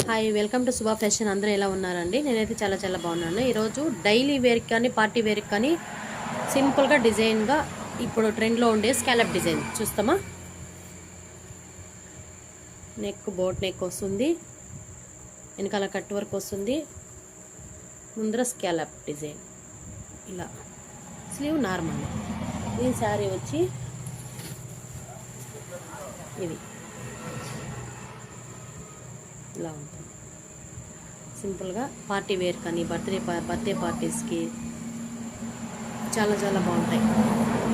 Hi welcome to Shubha fashion. అందరూ ఎలా ఉన్నారండి? నేనైతే చాలా చాలా బాగున్నాను. ఈరోజు డైలీ వేర్కి కానీ పార్టీ వేర్కి కానీ సింపుల్గా డిజైన్గా ఇప్పుడు ట్రెండ్లో ఉండే స్కాలప్ డిజైన్ చూస్తామా. నెక్ బోట్ నెక్ వస్తుంది, వెనకాల కట్ వర్క్ వస్తుంది, ముందర స్కాలప్ డిజైన్ ఇలా, స్లీవ్ నార్మల్. ఈ శారీ వచ్చి ఇది ఇలా ఉంటుంది. సింపుల్గా పార్టీ వేర్ కానీ బర్త్డే పార్టీస్కి చాలా చాలా బాగుంటాయి.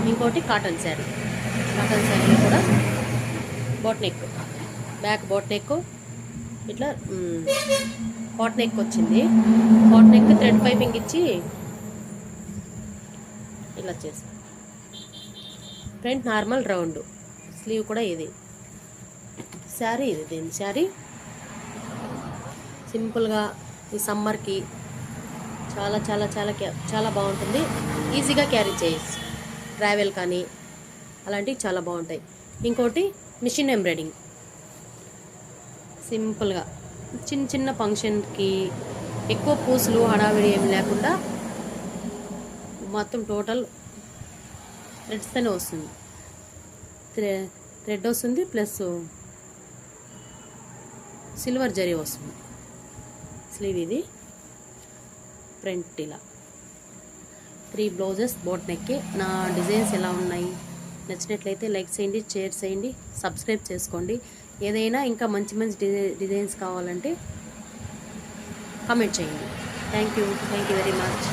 ఇంకోటి కాటన్ శారీలో కూడా boat neck, back boat neck, ఇట్లా పాట్ నెక్ వచ్చింది. పాట్ నెక్ థ్రెడ్ పైపింగ్ ఇచ్చి ఇలా చేసి ఫ్రంట్ నార్మల్ రౌండ్, స్లీవ్ కూడా ఇది శారీ. ఇది దీని శారీ సింపుల్గా ఈ సమ్మర్కి చాలా చాలా చాలా చాలా బాగుంటుంది. ఈజీగా క్యారీ చేయొచ్చు, ట్రావెల్ కానీ అలాంటివి చాలా బాగుంటాయి. ఇంకోటి మిషన్ ఎంబ్రాయిడింగ్, సింపుల్గా చిన్న చిన్న ఫంక్షన్కి ఎక్కువ పూసులు హడావిడి ఏమి లేకుండా మొత్తం టోటల్ థ్రెడ్స్తోనే వస్తుంది. థ్రెడ్ వస్తుంది ప్లస్ సిల్వర్ జరీ వస్తుంది. స్లీవ్ ఇది, ఫ్రంట్ ఇలా 3 బ్లౌజెస్ బోట్ నెక్కి. నా డిజైన్స్ ఎలా ఉన్నాయి నచ్చినట్లయితే లైక్ చేయండి, షేర్ చేయండి, సబ్స్క్రైబ్ చేసుకోండి. ఏదైనా ఇంకా మంచి మంచి డిజైన్స్ కావాలంటే కామెంట్ చేయండి. Thank you very much.